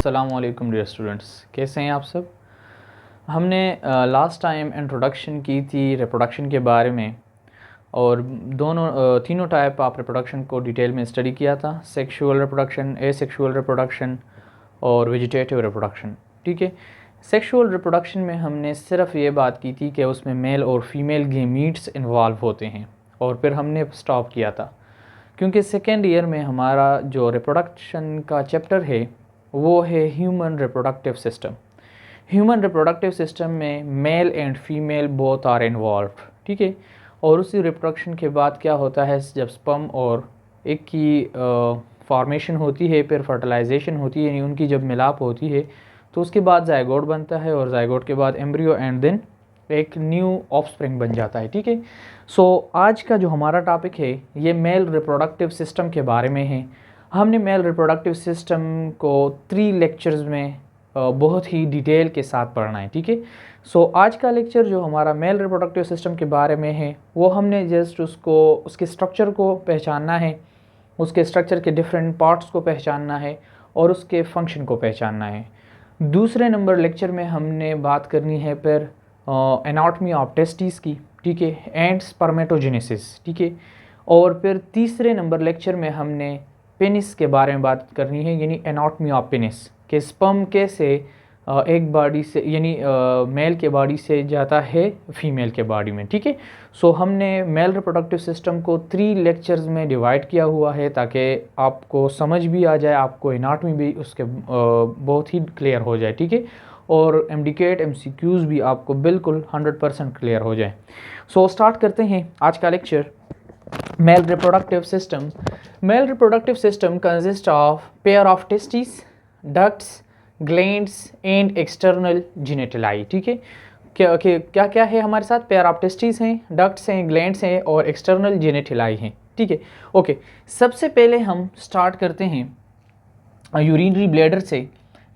अस्सलाम वालेकुम dear students, कैसे हैं आप सब। हमने लास्ट टाइम इंट्रोडक्शन की थी रिप्रोडक्शन के बारे में और तीनों टाइप ऑफ रिप्रोडक्शन को डिटेल में स्टडी किया था। सेक्सुअल रिप्रोडक्शन, एसेक्सुअल रिप्रोडक्शन और वेजिटेटिव रिप्रोडक्शन। ठीक है, सेक्सुअल रिप्रोडक्शन में हमने सिर्फ ये बात की थी कि उसमें मेल और फीमेल गेमीट्स इन्वॉल्व होते हैं और फिर हमने स्टॉप किया था क्योंकि सेकेंड ईयर में हमारा जो रिप्रोडक्शन का चैप्टर है वो है human reproductive system. Human reproductive system में male and female both are involve. ठीक है, और उसी रिप्रोडक्शन के बाद क्या होता है, जब स्पर्म और एग की फॉर्मेशन होती है, फिर फर्टिलाइजेशन होती है, यानी उनकी जब मिलाप होती है तो उसके बाद जायगोट बनता है और जायगोट के बाद एम्ब्रियो एंड देन एक न्यू ऑफस्प्रिंग बन जाता है। ठीक है, सो आज का जो हमारा टॉपिक है ये मेल रिप्रोडक्टिव सिस्टम के बारे में है। हमने मेल रिप्रोडक्टिव सिस्टम को 3 लेक्चर्स में बहुत ही डिटेल के साथ पढ़ना है। ठीक है, सो आज का लेक्चर जो हमारा मेल रिप्रोडक्टिव सिस्टम के बारे में है वो हमने जस्ट उसके स्ट्रक्चर को पहचानना है, उसके स्ट्रक्चर के डिफरेंट पार्ट्स को पहचानना है और उसके फंक्शन को पहचानना है। दूसरे नंबर लेक्चर में हमने बात करनी है फिर एनाटॉमी ऑफ टेस्टिस की, ठीक है, एंड स्पर्मेटोजेनेसिस। ठीक है, और फिर तीसरे नंबर लेक्चर में हमने पेनिस के बारे में बात करनी है, यानी एनाटॉमी ऑफ पेनिस के स्पर्म कैसे एक बॉडी से यानी मेल के बॉडी से जाता है फीमेल के बॉडी में। ठीक है, सो हमने मेल रिप्रोडक्टिव सिस्टम को 3 लेक्चर्स में डिवाइड किया हुआ है ताकि आपको समझ भी आ जाए, आपको एनाटॉमी भी उसके बहुत ही क्लियर हो जाए। ठीक है, और एमडीकेट एमसीक्यूज़ भी आपको बिल्कुल 100% क्लियर हो जाए। सो स्टार्ट करते हैं आज का lecture. Male reproductive system. Male reproductive system consist of pair of testis, ducts, glands and external genitalia. ठीक है, क्या क्या है हमारे साथ, पेयर ऑफ टेस्टिस हैं, डक्ट्स हैं, ग्लैंड्स हैं और एक्सटर्नल जेनिटलाई हैं। ठीक है, ओके, सबसे पहले हम स्टार्ट करते हैं यूरिनरी ब्लैडर से।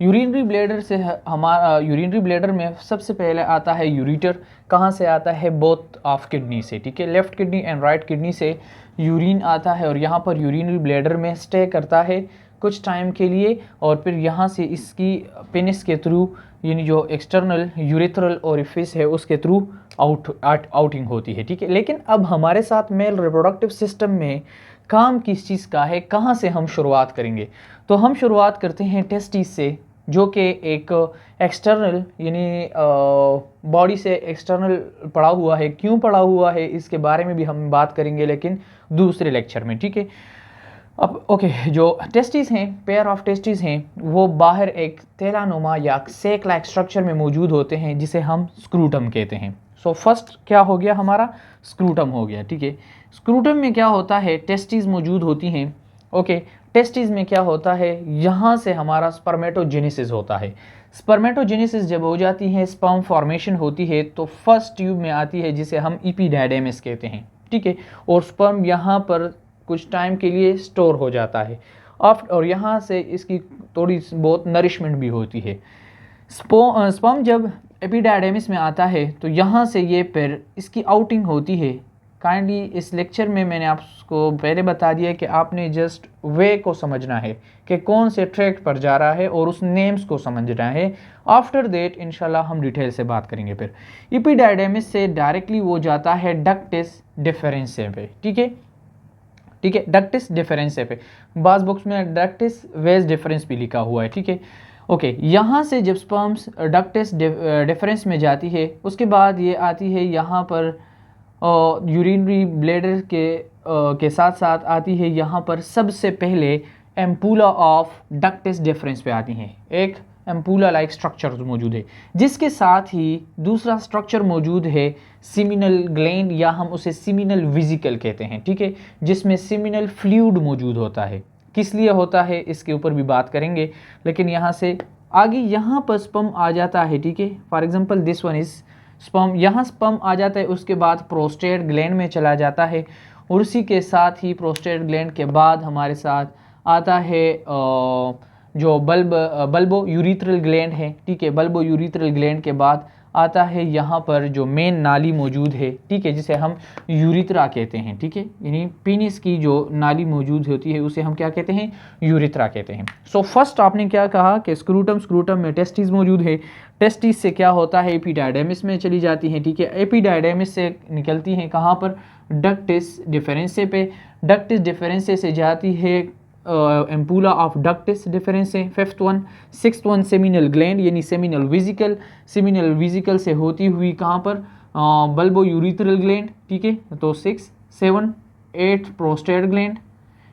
यूरिनरी ब्लैडर से हमारा यूरिनरी ब्लैडर में सबसे पहले आता है यूरिटर। कहाँ से आता है, बोथ ऑफ किडनी से। ठीक है, left kidney and right kidney से यूरिन आता है और यहाँ पर यूरिनरी ब्लैडर में स्टे करता है कुछ टाइम के लिए और फिर यहाँ से इसकी पेनिस के थ्रू यानी जो एक्सटर्नल यूरेथ्रल ओरिफिस है उसके थ्रू आउटिंग होती है। ठीक है, लेकिन अब हमारे साथ मेल रिप्रोडक्टिव सिस्टम में काम किस चीज़ का है, कहाँ से हम शुरुआत करेंगे, तो हम शुरुआत करते हैं टेस्टिस से, जो कि एक एक्सटर्नल यानी बॉडी से एक्सटर्नल पड़ा हुआ है। क्यों पड़ा हुआ है इसके बारे में भी हम बात करेंगे लेकिन दूसरे लेक्चर में। ठीक है, अब ओके, जो टेस्टिस हैं, पेयर ऑफ टेस्टिस हैं, वो बाहर एक तेलानुमा या सेक लाइक स्ट्रक्चर में मौजूद होते हैं जिसे हम स्क्रूटम कहते हैं। सो फर्स्ट क्या हो गया, हमारा स्क्रूटम हो गया। ठीक है, स्क्रूटम में क्या होता है, टेस्टिस मौजूद होती हैं। ओके, टेस्टिस में क्या होता है, यहाँ से हमारा स्पर्मेटोजेनेसिस होता है। स्पर्मेटोजेनेसिस जब हो जाती है, स्पर्म फॉर्मेशन होती है, तो फर्स्ट ट्यूब में आती है जिसे हम इपीडायडेमिस कहते हैं। ठीक है, और स्पर्म यहाँ पर कुछ टाइम के लिए स्टोर हो जाता है और यहाँ से इसकी थोड़ी बहुत नरिशमेंट भी होती है। स्पर्म जब एपिडायडेमिस में आता है तो यहाँ से ये फिर इसकी आउटिंग होती है। काइंडली इस लेक्चर में मैंने आपको पहले बता दिया कि आपने जस्ट वे को समझना है कि कौन से ट्रैक पर जा रहा है और उस नेम्स को समझना है। आफ्टर दैट इंशाल्लाह हम डिटेल से बात करेंगे। फिर एपिडायडेमिस से डायरेक्टली वो जाता है डक्टिस डिफरेंशिया पे। ठीक है, ठीक है, डक्टिस डिफरेंशिया पे, बाज बुक्स में डक्टिस वेज डिफरेंस भी लिखा हुआ है। ठीक है, ओके, यहाँ से जब स्पर्म्स डक्टिस डिफरेंस में जाती है उसके बाद ये आती है यहाँ पर यूरिनरी ब्लैडर के साथ साथ आती है यहाँ पर सबसे पहले एम्पूला ऑफ डक्टिस डिफरेंस पे आती हैं। एक एम्पूला लाइक स्ट्रक्चर मौजूद है जिसके साथ ही दूसरा स्ट्रक्चर मौजूद है सीमिनल ग्लैंड या हम उसे सीमिनल वेसिकल कहते हैं। ठीक है, जिसमें सीमिनल फ्लूइड मौजूद होता है। किस लिए होता है इसके ऊपर भी बात करेंगे, लेकिन यहाँ से आगे यहाँ पर स्पर्म आ जाता है। ठीक है, for example this one is sperm, यहाँ स्पर्म आ जाता है, उसके बाद प्रोस्टेट ग्लैंड में चला जाता है और उसी के साथ ही प्रोस्टेट ग्लैंड के बाद हमारे साथ आता है जो बल्बो यूरिथ्रल ग्लैंड है। ठीक है, बल्बो यूरिथ्रल ग्लैंड के बाद आता है यहाँ पर जो मेन नाली मौजूद है, ठीक है, जिसे हम यूरिथ्रा कहते हैं, ठीक है, यानी पेनिस की जो नाली मौजूद होती है उसे हम क्या कहते हैं, यूरिथ्रा कहते हैं। सो फर्स्ट आपने क्या कहा कि स्क्रूटम में टेस्टिस मौजूद है, टेस्टिस से क्या होता है, एपिडायडेमिस में चली जाती हैं, ठीक है, एपिडायडेमिस से निकलती हैं कहाँ पर, डक्टिस डिफरेंसे पे, डक्टिस डिफरेंसे से जाती है ampulla of ductus deferens, fifth one, sixth one seminal gland यानी सेमिनल वेजिकल, सेमिनल वेजिकल से होती हुई कहाँ पर, बल्बो यूरिथ्रल ग्लैंड, ठीक है, तो 6, 7, 8 प्रोस्टेट ग्लैंड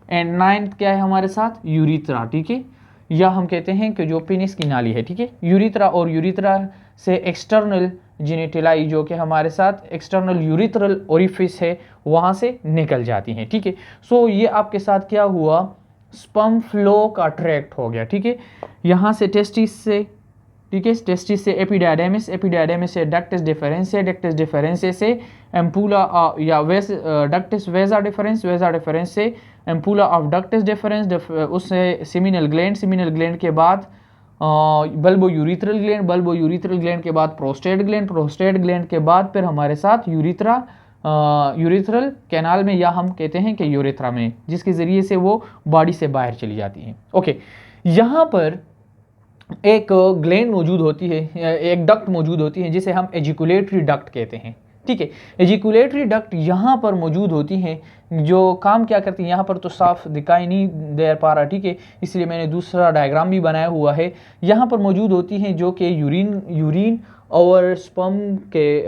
एंड 9 क्या है हमारे साथ, यूरिथ्रा, ठीक है, या हम कहते हैं कि जो पेनिस की नाली है, ठीक है, यूरिथ्रा, और यूरिथ्रा से एक्सटर्नल जेनिटलाई जो कि हमारे साथ एक्सटर्नल यूरिथ्रल ओरिफिस है वहाँ से निकल जाती हैं, ठीक है। सो ये आपके साथ क्या हुआ, स्पर्म फ्लो का ट्रैक्ट हो गया, ठीक है, यहाँ से टेस्टिस से, ठीक है, टेस्टिस से एपिडायडेमिस, एपिडायडेमिस से डक्टिस डिफरेंसे, डक्टिस डिफरेंसे से एम्पूला या डक्टिस वेजा डिफरेंस, वेजा डिफरेंस से एम्पूला ऑफ डक्टिस डिफरेंस, उससे सेमिनल ग्लैंड, सेमिनल ग्लैंड के बाद bulbo urethral gland, bulbo urethral gland के बाद प्रोस्टेट ग्लैंड, प्रोस्टेट ग्लैंड के बाद फिर हमारे साथ यूरिथ्रा, यूरिथ्रल कैनाल में, या हम कहते हैं कि यूरिथ्रा में, जिसके ज़रिए से वो बॉडी से बाहर चली जाती हैं। ओके, यहाँ पर एक ग्लैंड मौजूद होती है, एक डक्ट मौजूद होती है जिसे हम एजिकुलेटरी डक्ट कहते हैं, ठीक है, एजिकुलेटरी डक्ट यहाँ पर मौजूद होती हैं, जो काम क्या करती हैं, यहाँ पर तो साफ दिखाई नहीं दे पा रहा, ठीक है, इसलिए मैंने दूसरा डायग्राम भी बनाया हुआ है, यहाँ पर मौजूद होती हैं जो कि यूरिन और स्पर्म के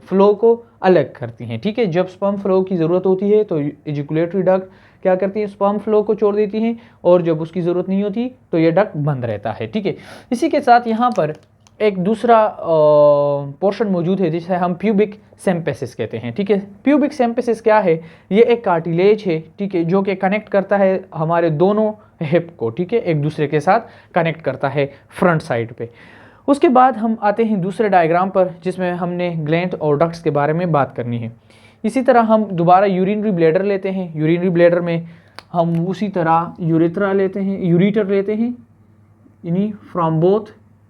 फ्लो को अलग करती हैं, ठीक है, जब स्पर्म फ्लो की ज़रूरत होती है तो एजिकुलेटरी डक्ट क्या करती है, स्पर्म फ्लो को छोड़ देती हैं, और जब उसकी ज़रूरत नहीं होती तो ये डक्ट बंद रहता है, ठीक है। इसी के साथ यहाँ पर एक दूसरा पोर्शन मौजूद है जिसे हम प्यूबिक सिम्पेसिस कहते हैं, ठीक है। प्यूबिक सिम्पेसिस क्या है, ये एक कार्टिलेज है, ठीक है, जो कि कनेक्ट करता है हमारे दोनों हिप को, ठीक है, एक दूसरे के साथ कनेक्ट करता है फ्रंट साइड पे। उसके बाद हम आते हैं दूसरे डायग्राम पर जिसमें हमने ग्लैंड और डक्ट्स के बारे में बात करनी है। इसी तरह हम दोबारा यूरिनरी ब्लैडर लेते हैं, यूरिनरी ब्लैडर में हम उसी तरह यूरेथ्रा लेते हैं, यूरिटर लेते हैं, यानी from both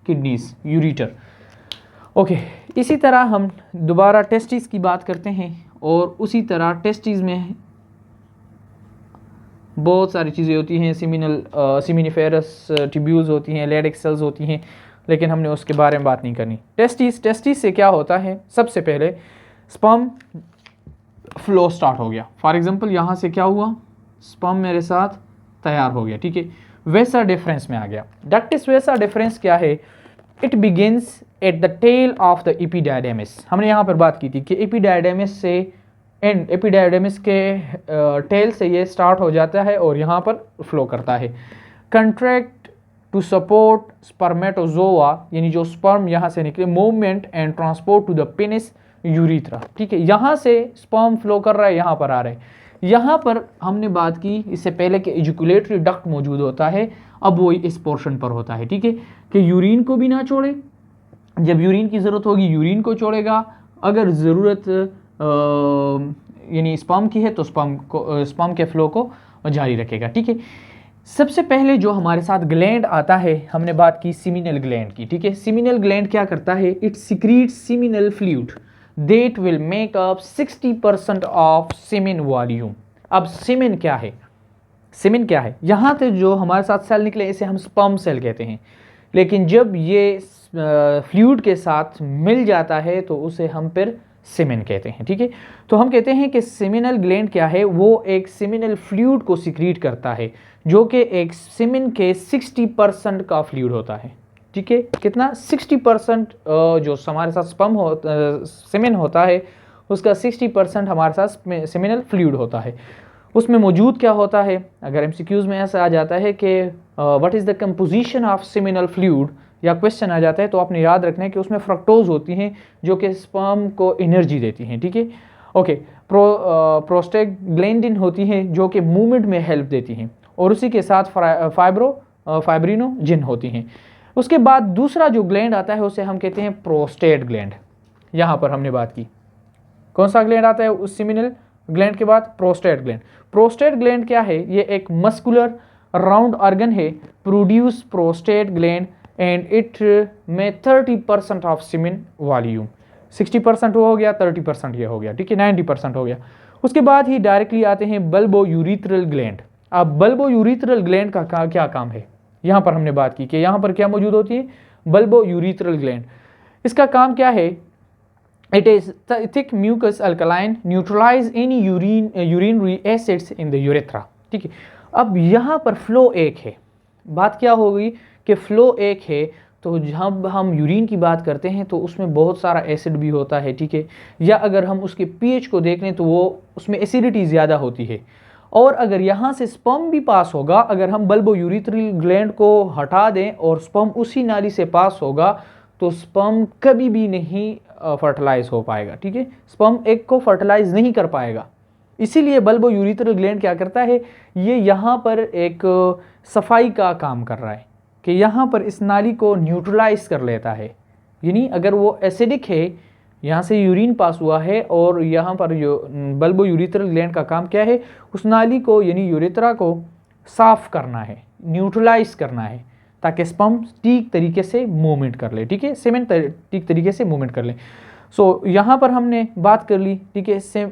kidneys, ureter. Okay, इसी तरह हम दोबारा टेस्टिस की बात करते हैं, और उसी तरह टेस्टिस में बहुत सारी चीज़ें होती हैं, सिमिनिफेरस ट्यूब्यूल्स होती हैं, लेडिक सेल्स होती हैं, लेकिन हमने उसके बारे में बात नहीं करनी। टेस्टिस से क्या होता है, सबसे पहले स्पर्म फ्लो स्टार्ट हो गया, फॉर एग्जांपल यहाँ से क्या हुआ, स्पर्म मेरे साथ तैयार हो गया, ठीक है, वेसा डिफरेंस में आ गया। डक्टिस वेसा डिफरेंस क्या है, it begins at the tail of the epididymis. हमने यहाँ पर बात की थी कि एपिडायडेमिस से एंड, एपिडायडेमिस के टेल से ये स्टार्ट हो जाता है और यहाँ पर फ्लो करता है। कंट्रैक्ट टू सपोर्ट स्पर्मेटोजोआ, यानी जो स्पर्म यहाँ से निकले, movement and transport to the penis urethra, ठीक है, यहाँ से स्पर्म फ्लो कर रहा है, यहाँ पर आ रहा है। यहाँ पर हमने बात की इससे पहले कि एजिकुलेटरी डक्ट मौजूद होता है, अब वो इस पोर्शन पर होता है, ठीक है, कि यूरिन को भी ना छोड़े, जब यूरिन की ज़रूरत होगी यूरिन को छोड़ेगा, अगर ज़रूरत यानी स्पर्म की है तो स्पर्म के फ्लो को जारी रखेगा, ठीक है। सबसे पहले जो हमारे साथ ग्लैंड आता है, हमने बात की सीमिनल ग्लैंड की, ठीक है। सीमिनल ग्लैंड क्या करता है, it secretes seminal fluid that will make up 60% of semen volume. अब सीमेन क्या है, सीमेन क्या है, यहाँ से जो हमारे साथ सेल निकले इसे हम स्पर्म सेल कहते हैं, लेकिन जब ये फ्लूइड के साथ मिल जाता है तो उसे हम फिर सीमेन कहते हैं, ठीक है। तो हम कहते हैं कि सीमिनल ग्लैंड क्या है, वो एक सीमिनल फ्लूइड को सीक्रेट करता है जो कि एक सीमेन के 60% का फ्लूइड होता है, ठीक है। कितना, 60% जो हमारे साथ सीमेन होता है उसका 60% हमारे साथ सीमिनल फ्लूइड होता है। उसमें मौजूद क्या होता है, अगर एमसीक्यूज में ऐसा आ जाता है कि what is the composition of seminal fluid, या क्वेश्चन आ जाता है, तो आपने याद रखना है कि उसमें फ्रक्टोज होती हैं जो कि स्पर्म को एनर्जी देती हैं, ठीक है। ओके, प्रोस्टेग्लैंडिन होती हैं जो कि मूवमेंट में हेल्प देती हैं, और उसी के साथ फाइब्रिनोजिन होती हैं। उसके बाद दूसरा जो ग्लैंड आता है उसे हम कहते हैं प्रोस्टेट ग्लैंड। यहाँ पर हमने बात की कौन सा ग्लैंड आता है उस सीमिनल ग्लैंड के बाद, प्रोस्टेट ग्लैंड। प्रोस्टेट ग्लैंड क्या है, ये एक मस्कुलर राउंड ऑर्गन है, produce prostate gland and it में 30% ऑफ सीमेन वॉल्यूम, 60% वो हो गया, 30% ये हो गया, ठीक है, 90% हो गया। उसके बाद ही डायरेक्टली आते हैं बल्बो यूरिथ्रल ग्लैंड। अब बल्बो यूरिथ्रल ग्लैंड का क्या काम है, यहाँ पर हमने बात की कि यहाँ पर क्या मौजूद होती है, बल्बो यूरिथ्रल ग्लैंड। इसका काम क्या है, it is thick mucus alkaline neutralise any urinary acids in the urethra, ठीक है। अब यहाँ पर फ्लो एक है, बात क्या हो गई कि फ्लो एक है, तो जब हम यूरिन की बात करते हैं तो उसमें बहुत सारा एसिड भी होता है, ठीक है, या अगर हम उसके पीएच को देख लें तो वो उसमें एसिडिटी ज़्यादा होती है। और अगर यहाँ से स्पर्म भी पास होगा, अगर हम बल्बो यूरिथ्रल ग्लैंड को हटा दें और स्पर्म उसी नाली से पास होगा तो स्पर्म कभी भी नहीं फर्टिलाइज हो पाएगा, ठीक है, स्पर्म एग को फर्टिलाइज नहीं कर पाएगा। इसीलिए बल्बो यूरिथ्रल ग्लैंड क्या करता है, ये यहाँ पर एक सफाई का काम कर रहा है कि यहाँ पर इस नाली को न्यूट्रलाइज कर लेता है। यानी अगर वो एसिडिक है, यहाँ से यूरिन पास हुआ है और यहाँ पर जो बल्बो यूरिथ्रल ग्लैंड का काम क्या है, उस नाली को यानी यूरेथ्रा को साफ करना है, न्यूट्रलाइज करना है, ताकि स्पर्म ठीक तरीके से मूवमेंट कर ले, ठीक है, सीमेन ठीक तरीके से मूवमेंट कर ले। सो यहाँ पर हमने बात कर ली, ठीक है,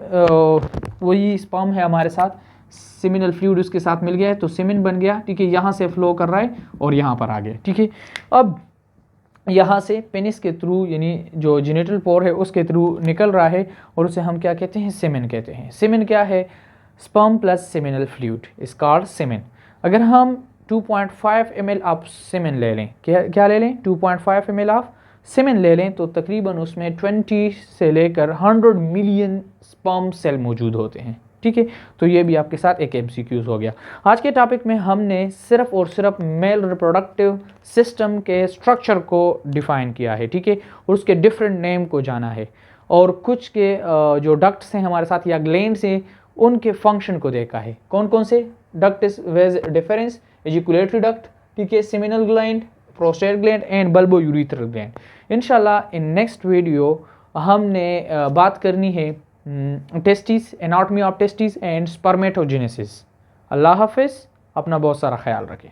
वही स्पर्म है हमारे साथ, सेमिनल फ्लूइड उसके साथ मिल गया है तो सीमेन बन गया, ठीक है, यहाँ से फ्लो कर रहा है और यहाँ पर आ गया, ठीक है। अब यहाँ से पेनिस के थ्रू यानी जो जेनिटल पोर है उसके थ्रू निकल रहा है और उसे हम क्या कहते हैं, सीमेन कहते हैं। सीमेन क्या है, sperm plus seminal fluid is called semen. अगर हम 2.5 ml ऑफ सीमेन ले लें, क्या ले लें, 2.5 ml ऑफ सीमेन ले लें, तो तकरीबन उसमें 20 से लेकर 100 मिलियन स्पर्म सेल मौजूद होते हैं, ठीक है। तो ये भी आपके साथ एक MCQs हो गया। आज के टॉपिक में हमने सिर्फ और सिर्फ मेल रिप्रोडक्टिव सिस्टम के स्ट्रक्चर को डिफाइन किया है, ठीक है, और उसके डिफरेंट नेम को जाना है, और कुछ के जो डक्ट्स हैं हमारे साथ या ग्लैंड्स हैं उनके फंक्शन को देखा है। कौन कौन से duct is vas deferens, ejaculatory duct, ठीक है, seminal gland, prostate gland and bulbo urethral gland. इंशाल्लाह इन नेक्स्ट वीडियो हमने बात करनी है testis, anatomy of testis and spermatogenesis. अल्लाह हाफिज़, अपना बहुत सारा ख्याल रखें।